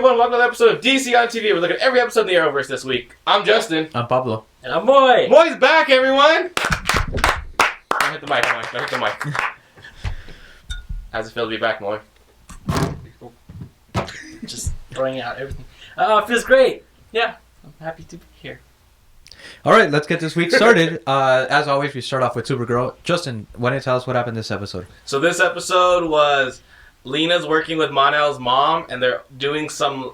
everyone. Welcome to the episode of DC on TV. We're looking at every episode of the Arrowverse this week. I'm Justin. I'm Pablo. And I'm Moy. Moy's back, everyone. Don't hit the mic, Moy. Don't hit the mic. How's it feel to be back, Moy? Just throwing out everything. It feels great. Yeah, I'm happy to be here. All right, let's get this week started. As always, we start off with Supergirl. Justin, why don't you tell us what happened this episode? So this episode was Lena's working with Mon-El's mom, and they're doing some,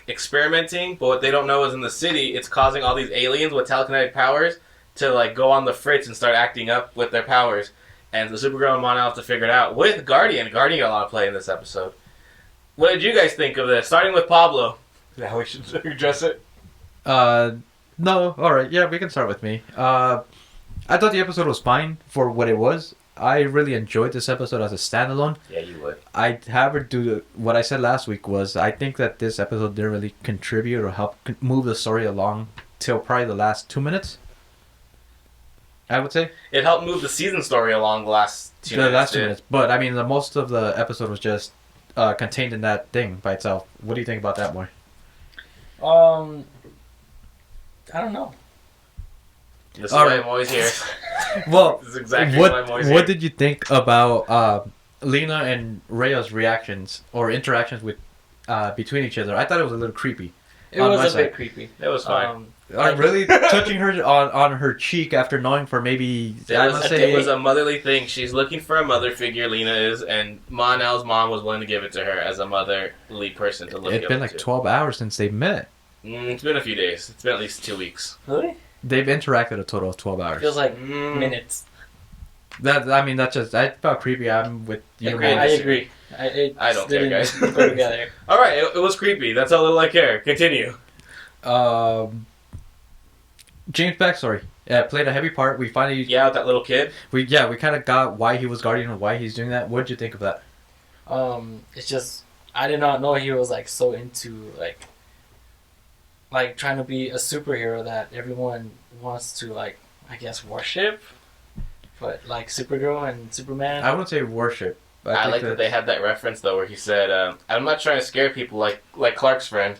experimenting, but what they don't know is in the city, it's causing all these aliens with telekinetic powers to, go on the fritz and start acting up with their powers. And the Supergirl and Mon-El have to figure it out with Guardian. Guardian got a lot of play in this episode. What did you guys think of this? Starting with Pablo. Is that how we should address it? No, alright, yeah, we can start with me. I thought the episode was fine for what it was. I really enjoyed this episode as a standalone. Yeah, you would. What I said last week was I think that this episode didn't really contribute or help move the story along till probably the last 2 minutes. I would say. It helped move the season story along the last 2 minutes. The last 2 minutes. But, I mean, most of the episode was just contained in that thing by itself. What do you think about that, Moy? I don't know. This is why I'm always here. Well, this is exactly why I'm always here. What did you think about Lena and Rhea's reactions or interactions with between each other? I thought it was a little creepy. It was a bit creepy. It was fine. Really touching her on her cheek after knowing for maybe... It was a motherly thing. She's looking for a mother figure, Lena is, and Mon-El's mom was willing to give it to her as a motherly person to look at. It's been 12 hours since they've met. It's been a few days. It's been at least 2 weeks. Really? They've interacted a total of 12 hours. Feels like minutes. I felt creepy. I'm with you. I agree. I don't care, guys. Go together. All right, it was creepy. That's how little I care. Continue. James' backstory played a heavy part. We finally with that little kid. We kind of got why he was Guardian and why he's doing that. What did you think of that? It's just I did not know he was so into trying to be a superhero that everyone wants to I guess worship, but Supergirl and Superman. I wouldn't say worship. I like that they had that reference though, where he said, "I'm not trying to scare people like Clark's friend."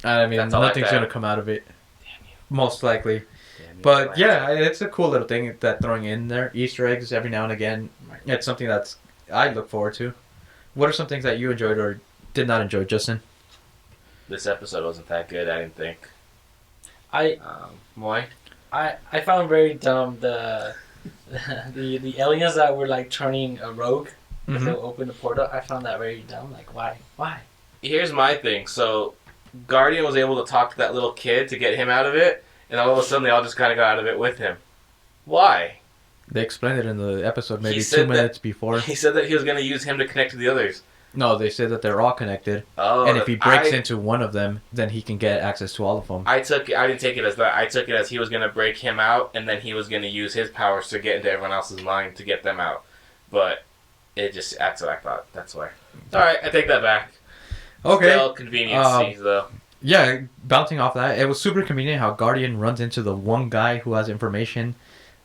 I mean, nothing's gonna come out of it. Damn you. Most likely. But yeah, it's a cool little thing that throwing in there. Easter eggs every now and again. Right. It's something that's I look forward to. What are some things that you enjoyed or did not enjoy, Justin? This episode wasn't that good, I didn't think. Moy? I found very dumb the aliens that were turning a rogue because they opened the portal. I found that very dumb. Why? Here's my thing. So Guardian was able to talk to that little kid to get him out of it, and all of a sudden they all just kind of got out of it with him. Why? They explained it in the episode maybe 2 minutes before. He said that he was going to use him to connect to the others. No, they said that they're all connected. Oh, and if he breaks into one of them, then he can get access to all of them. I didn't take it as that. I took it as he was going to break him out, and then he was going to use his powers to get into everyone else's mind to get them out. But that's what I thought. That's why. All right, I take that back. Okay. Still convenience, though. Yeah, bouncing off that, it was super convenient how Guardian runs into the one guy who has information.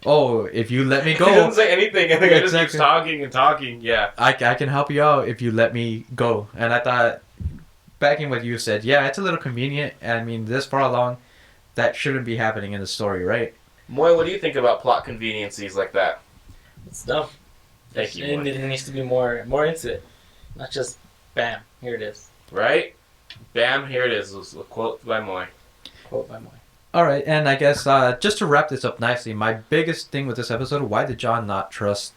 Oh, if you let me go... He doesn't say anything. I think I just keeps talking and talking. Yeah. I can help you out if you let me go. And I thought, backing what you said, yeah, it's a little convenient. I mean, this far along, that shouldn't be happening in the story, right? Moy, what do you think about plot conveniencies like that? It's dumb. Thank you, Moy. It needs to be more into it. Not just, bam, here it is. Right? Bam, here it is. A quote by Moy. All right, and I guess just to wrap this up nicely, my biggest thing with this episode, why did John not trust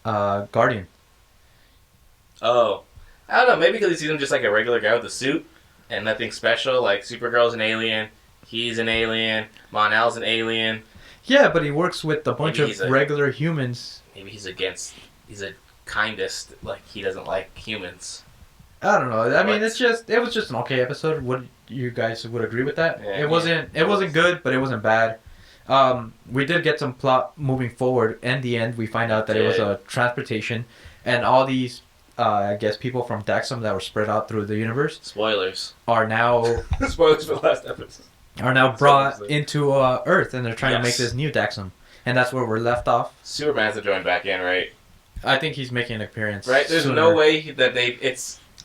Guardian? Oh. I don't know, maybe because he sees him just like a regular guy with a suit and nothing special, like Supergirl's an alien, he's an alien, Mon-El's an alien. Yeah, but he works with a bunch of regular humans. Maybe he's a kindest, he doesn't like humans. I don't know. I mean, it was just an okay episode. Would you guys would agree with that? Yeah, it wasn't good, but it wasn't bad. We did get some plot moving forward. In the end, we find out that it was a transportation, and all these, I guess, people from Daxam that were spread out through the universe. Spoilers. Are now spoilers for the last episode. Are now brought into Earth, and they're trying to make this new Daxam, and that's where we're left off. Superman has to join back in, right? I think he's making an appearance. Right? There's no way that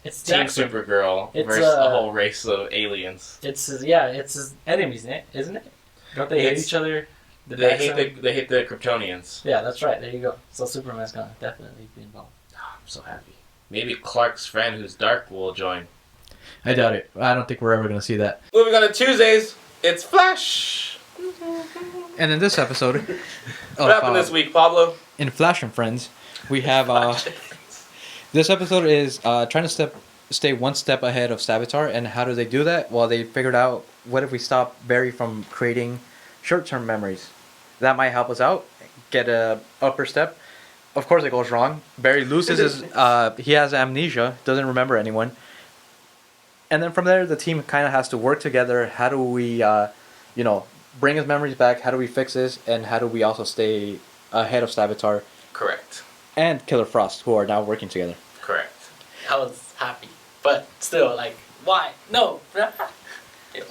It's Team Jackson. Supergirl It's, versus a whole race of aliens. It's his enemies, isn't it? Don't they hate each other? They hate the Kryptonians. Yeah, that's right. There you go. So Superman's gonna definitely be involved. Oh, I'm so happy. Maybe Clark's friend, who's dark, will join. I doubt it. I don't think we're ever gonna see that. Moving on to Tuesdays, it's Flash. And in this episode, What happened this week, Pablo? in Flash and Friends, we have this episode is trying to stay one step ahead of Savitar. And how do they do that? Well, they figured out, what if we stop Barry from creating short-term memories? That might help us out, get a upper step. Of course, it goes wrong. Barry loses his. He has amnesia, doesn't remember anyone. And then from there, the team kind of has to work together. How do we, bring his memories back? How do we fix this? And how do we also stay ahead of Savitar Correct. and Killer Frost, who are now working together? Correct. I was happy, but still, like, why? No.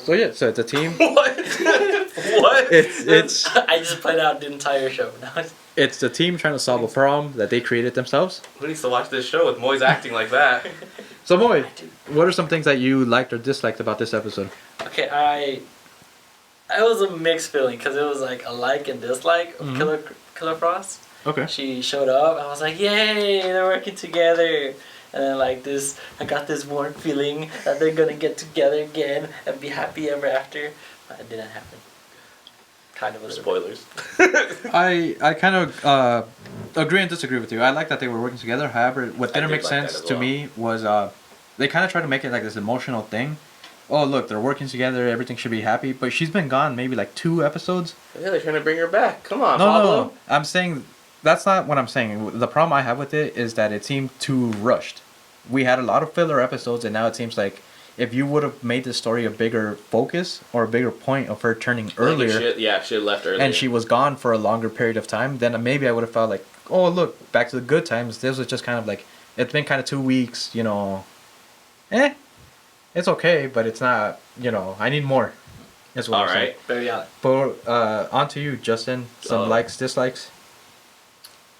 So it's a team. What? What? It's I just played out the entire show. Now it's the team trying to solve a problem that they created themselves. Who needs to watch this show with Moy's acting like that? So Moy, what are some things that you liked or disliked about this episode? Okay, I was a mixed feeling because it was like a like and dislike of Killer Frost. Okay. She showed up. I was like, yay, they're working together. And then like this, I got this warm feeling that they're gonna get together again and be happy ever after. But it didn't happen. Kind of a Spoilers. I kind of agree and disagree with you. I like that they were working together. However, what didn't make sense to me was they kind of tried to make it like this emotional thing. Oh, look, they're working together. Everything should be happy. But she's been gone maybe like 2 episodes. Yeah, they're trying to bring her back. Come on, No, Pablo. no. I'm saying that's not what I'm saying. The problem I have with it is that it seemed too rushed. We had a lot of filler episodes, and now it seems like if you would have made the story a bigger focus or a bigger point of her turning earlier, She had left earlier. and she was gone for a longer period of time, then maybe I would have felt like, oh, look, back to the good times. This was just kind of like, it's been kind of 2 weeks, it's okay, but it's not, I need more. That's what All I'm saying. right. Very honest. But on to you, Justin. Some likes, dislikes.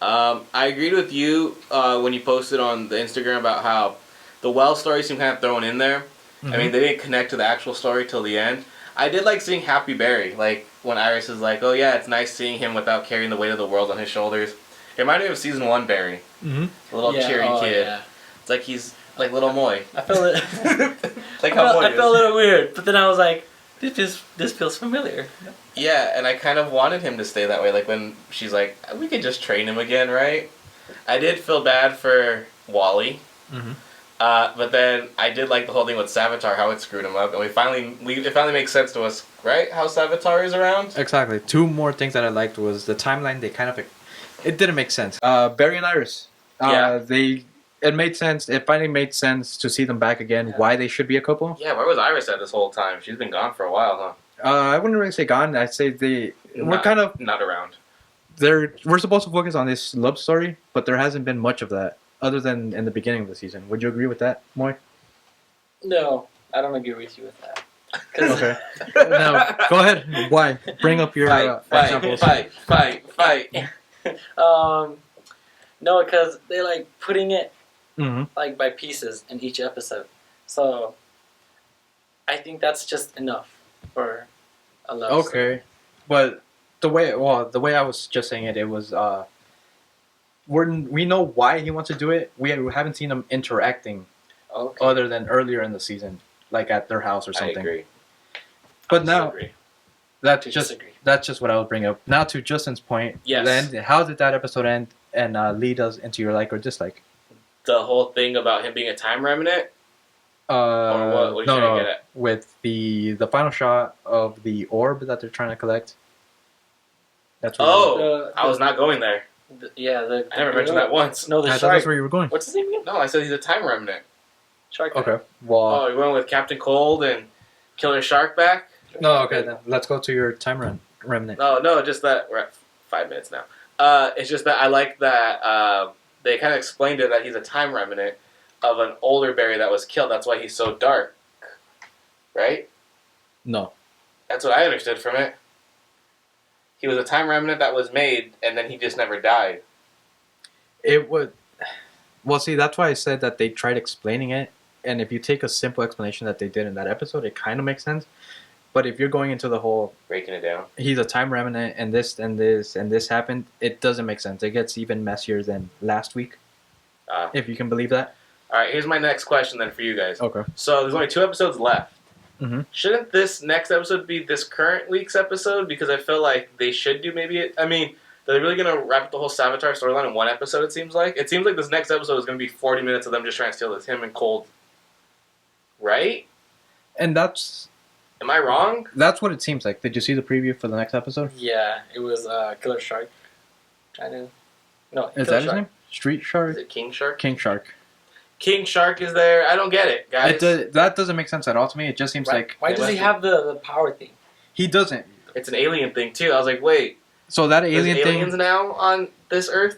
I agreed with you when you posted on the Instagram about how the Wells story seemed kind of thrown in there. I mean, they didn't connect to the actual story till the end. I did like seeing Happy Barry, like when Iris is like, oh yeah, it's nice seeing him without carrying the weight of the world on his shoulders. It reminded me of season 1 Barry. Mm-hmm. The little cheery kid. Yeah. It's like he's like little Moy. I felt it. Like how Moy I is. felt a little weird, but then I was like, this feels familiar. Yeah, and I kind of wanted him to stay that way. Like when she's like, we could just train him again, right? I did feel bad for Wally. Mm-hmm. But then I did like the whole thing with Savitar, how it screwed him up, and it finally makes sense to us, right? How Savitar is around. Exactly. 2 more things that I liked was the timeline. They kind of, it didn't make sense. Barry and Iris. It made sense. It finally made sense to see them back again. Yeah. Why they should be a couple. Yeah, where was Iris at this whole time? She's been gone for a while, huh? I wouldn't really say gone. I'd say we're kind of not around. we're supposed to focus on this love story, but there hasn't been much of that other than in the beginning of the season. Would you agree with that, Moy? No, I don't agree with you with that. Okay. Now, go ahead. Why? Bring up your examples. Fight. No, because they like putting it Mm-hmm. like by pieces in each episode. So I think that's just enough for a love story. Okay, but the way I was just saying it was we know why he wants to do it. We haven't seen them interacting Okay. other than earlier in the season, like at their house or something. I agree. But now that's To just disagree. that's just what I would bring up. Now to Justin's point. Yes. Then how did that episode end and lead us into your like or dislike? The whole thing about him being a time remnant. Or what? What are you trying to get at? With the final shot of the orb that they're trying to collect. That's what Oh, I was not going there. The I never mentioned that once. No, the I thought shark. that's where you were going. What's his name again? No, I said he's a time remnant. Shark. Okay. Well. Oh, you went with Captain Cold and Killer Shark back? No. Okay. Then let's go to your time remnant. No, just that we're at 5 minutes now. It's just that I like that they kind of explained it that he's a time remnant of an older Barry that was killed. That's why he's so dark, right? No. That's what I understood from it. He was a time remnant that was made, and then he just never died. It would. Well, see, that's why I said that they tried explaining it and if you take a simple explanation that they did in that episode, it kind of makes sense. But if you're going into the whole Breaking it down. he's a time remnant and this and this and this happened, it doesn't make sense. It gets even messier than last week, if you can believe that. All right, here's my next question then for you guys. Okay. So there's only 2 episodes left. Mm-hmm. Shouldn't this next episode be this current week's episode? Because I feel like they should do maybe. I mean, they're really gonna wrap up the whole Savitar storyline in one episode. It seems like this next episode is gonna be 40 minutes of them just trying to steal this him and Cold. Right? And that's Am I wrong? what it seems like. Did you see the preview for the next episode? Yeah, it was Killer Shark. Trying to. No, Is Killer that his Shark. name? Street Is Shark? it King Shark? King Shark. King Shark is there. I don't get it, guys. That doesn't make sense at all to me. It just seems like Why does he have the power thing? he doesn't. It's an alien thing too. I was like, wait, So that there's alien aliens thing, now on this Earth?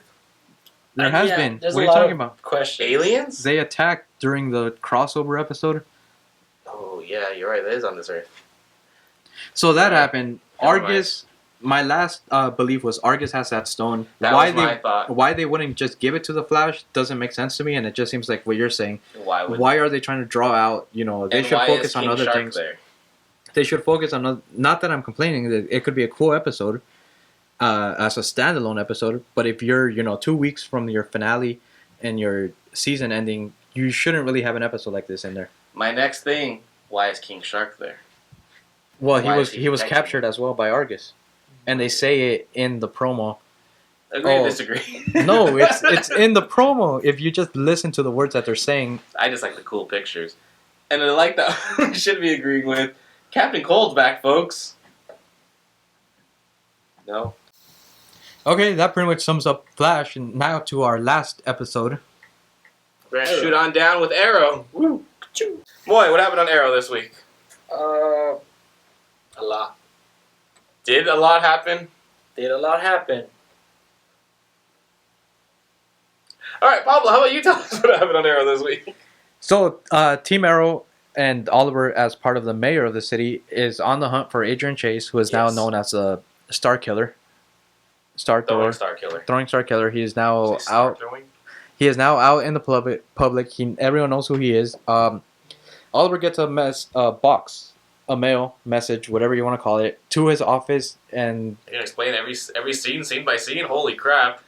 there has Yeah, been. there's What a are you lot talking of about? Questions. Aliens? They attacked during the crossover episode. Oh yeah, you're right. That is on this Earth. So that happened. Never mind. Argus. My last belief was Argus has that stone. That why was my they thought. why they wouldn't just give it to the Flash doesn't make sense to me, and it just seems like what you're saying. Why would? Why are they trying to draw out? You know, they and should why focus is on King other Shark things. there? They should focus on not that I'm complaining. That it could be a cool episode, as a standalone episode. But if you're 2 weeks from your finale and your season ending, you shouldn't really have an episode like this in there. My next thing. Why is King Shark there? Well, Why is he was protecting captured as well by Argus, and they say it in the promo. Agree Oh. or disagree? No, it's in the promo. If you just listen to the words that they're saying. I just like the cool pictures, and I like that. We should be agreeing with Captain Cold's back, folks. No. Okay, that pretty much sums up Flash, and now to our last episode. We're gonna shoot on down with Arrow. Woo! Boy, what happened on Arrow this week? A lot. Did a lot happen? Did a lot happen. All right, Pablo, how about you tell us what happened on Arrow this week? So, Team Arrow and Oliver, as part of the mayor of the city, is on the hunt for Adrian Chase, who is now Yes. known as a Star Killer. Star Throwing Thrower. Star Killer. Throwing Star Killer. He is now Say star out. throwing? He is now out in the public. Everyone knows who he is. Oliver gets a mail message, whatever you want to call it, to his office, and You're gonna explain every scene by scene. Holy crap!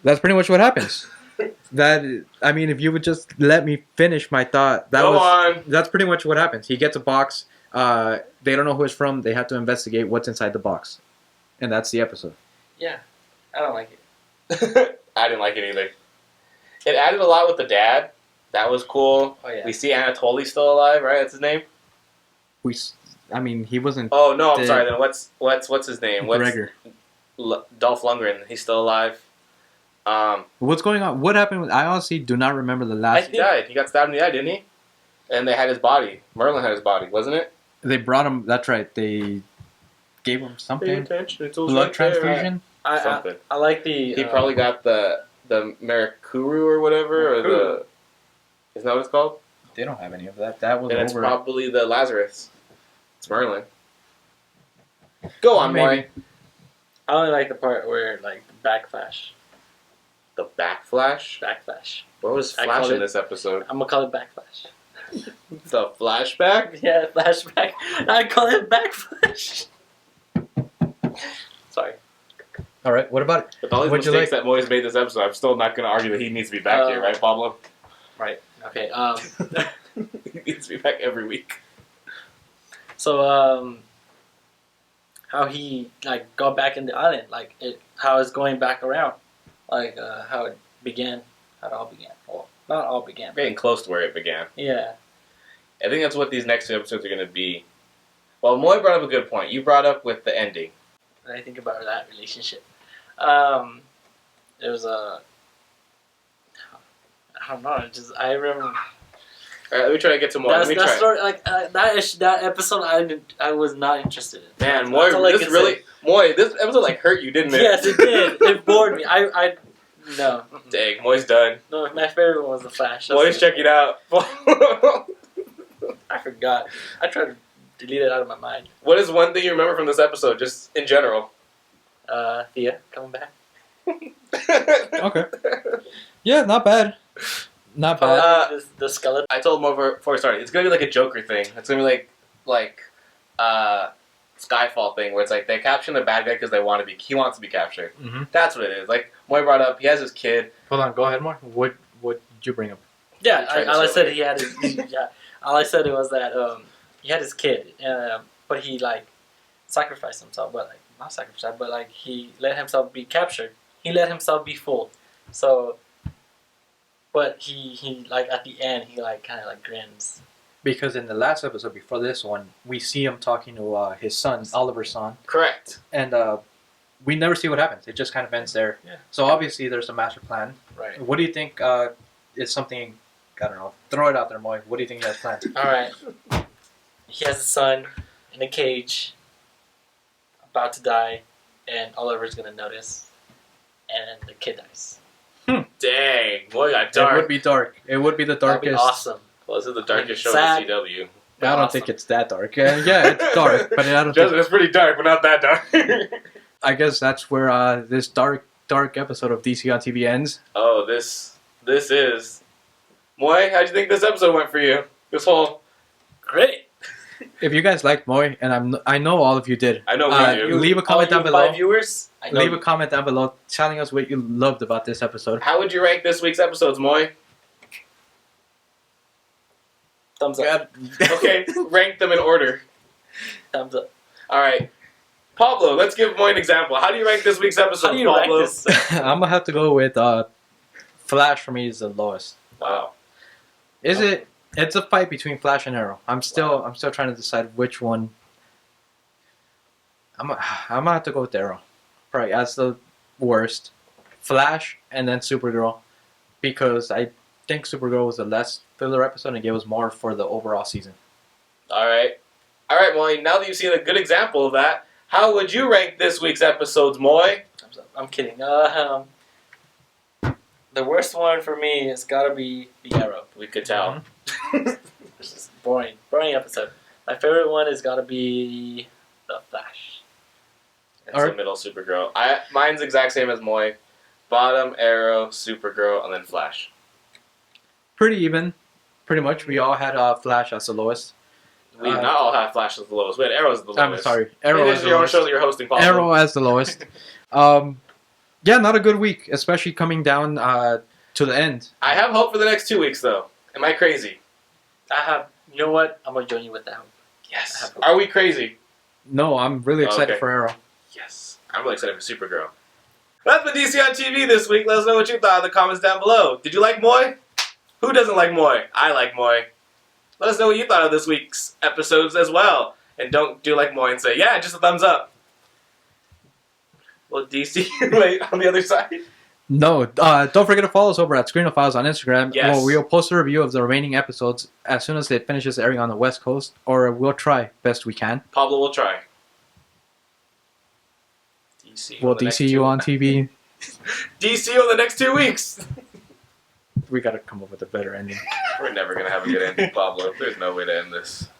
that's pretty much what happens. If you would just let me finish my thought, Go on. that's pretty much what happens. He gets a box. They don't know who it's from. They have to investigate what's inside the box, and that's the episode. Yeah, I don't like it. I didn't like it either. It added a lot with the dad. That was cool. Oh yeah. We see Anatoly still alive, right? That's his name. He wasn't Oh no, I'm Dead. sorry. Then what's his name? Gregor. Dolph Lundgren. He's still alive. What's going on? What happened? I honestly do not remember the last. He died. He got stabbed in the eye, didn't he? And they had his body. Merlin had his body, wasn't it? They brought him. That's right. They gave him something. attention. It's all Blood right there. transfusion. Something. I like the. He probably got the Marikuru or whatever, or the. Isn't that what it's called? They don't have any of that. That was Then it's over. probably the Lazarus. It's Merlin. Go on, Maybe. Moy. I only like the part where like the backflash. The backflash? Backflash. Where was I Flash call in it- this episode? I'm gonna call it backflash. The flashback? Yeah, flashback. I call it backflash. Sorry. All right. What about it? With all these What'd you mistakes like? that Moy's made this episode, I'm still not going to argue that he needs to be back here, right, Pablo? Right. Okay. He needs to be back every week. So how he like got back in the island, how it's going back around, how it began, how it all began. Well, not all began. But Getting close to where it began. yeah. I think that's what these next two episodes are going to be. Well, Moy brought up a good point. You brought up with the ending. When I think about that relationship, there was a. I don't know. I remember. All right, let me try to get to Moy. Let me That try. story, that episode, I was not interested in. Man, That's Moy, all I this can really, say. Moy, this episode hurt you, didn't it? Yes, it did. It bored me. No. Dang, Moy's done. No, my favorite one was the Flash. Moy's checking it out. I forgot. I tried to delete it out of my mind. What is one thing you remember from this episode, just in general? Thea coming back. Okay. Yeah, not bad. Not bad. The skeleton. I told him before we started, it's gonna be like a Joker thing. It's gonna be like Skyfall thing where it's like they're capturing the bad guy because he wants to be captured. Mm-hmm. That's what it is. Like Moy brought up, he has his kid. Hold on, go ahead, more. What did you bring up? Yeah, Trying to all I say said like- he had his. Yeah, all I said was that he had his kid, but he like sacrificed himself, but like not sacrificed, but like he let himself be captured. He let himself be fooled. So, but he like at the end he like kind of like grins. Because in the last episode before this one, we see him talking to his son, Oliver's son, Correct. and we never see what happens. It just kind of ends there. Yeah. So obviously there's a master plan. Right. What do you think is something, I don't know, throw it out there, Moy. What do you think he has planned? All right. He has a son in a cage, about to die, and Oliver's gonna notice, and the kid dies. Dang, Moy got It dark. would be dark. It would be the That'd be darkest. awesome. Well, this is the darkest show Sad. in CW. I don't Awesome. think it's that dark. Yeah, it's dark, but I don't think. It's pretty dark, but not that dark. I guess that's where this dark episode of DC on TV ends. Oh, this is Moy. How'd you think this episode went for you? This whole Great. If you guys liked Moy, and I know all of you did, I know we do. leave a comment down below. 5 viewers. I know Leave a you. comment down below telling us what you loved about this episode. How would you rank this week's episodes, Moy? Thumbs up. Okay, rank them in order. Thumbs up. All right, Pablo. Let's give Moy an example. How do you rank this week's episode, How do you rank Pablo? this? I'm gonna have to go with Flash. For me is the lowest. Wow. Is it? It's a fight between Flash and Arrow. I'm still trying to decide which one. I'm gonna have to go with Arrow, probably as the worst. Flash and then Supergirl, because I think Supergirl was the less filler episode and gave us more for the overall season. All right, Moy. Now that you've seen a good example of that, how would you rank this week's episodes, Moy? Thumbs up. I'm kidding. The worst one for me has got to be the Arrow. We could tell. It's just boring episode. My favorite one has got to be the Flash. It's All right. the middle Supergirl. Mine's exact same as Moy. Bottom, Arrow, Supergirl, and then Flash. Pretty even, pretty much. We all had Flash as the lowest. We not all have Flash as the lowest. We had Arrow as the lowest. I'm sorry, Arrow It as is the your own lowest. show that you're hosting, Pablo. Arrow as the lowest. Yeah, not a good week, especially coming down to the end. I have hope for the next 2 weeks, though. Am I crazy? You know what? I'm going to join you with that one. I Yes. have hope. Are we crazy? No, I'm really excited Okay. for Arrow. Yes. I'm really excited for Supergirl. That's been DC on TV this week. Let us know what you thought in the comments down below. Did you like Moy? Who doesn't like Moy? I like Moy. Let us know what you thought of this week's episodes as well. And don't do like Moy and say, yeah, just a thumbs up. Well, DC, wait, on the other side. No, don't forget to follow us over at Screen of Files on Instagram. Yes. We'll post a review of the remaining episodes as soon as it finishes airing on the West Coast, or we'll try best we can. Pablo will try. DC. We'll on the next DC you on TV. DC on the next 2 weeks. We gotta come up with a better ending. We're never going to have a good ending, Pablo. There's no way to end this.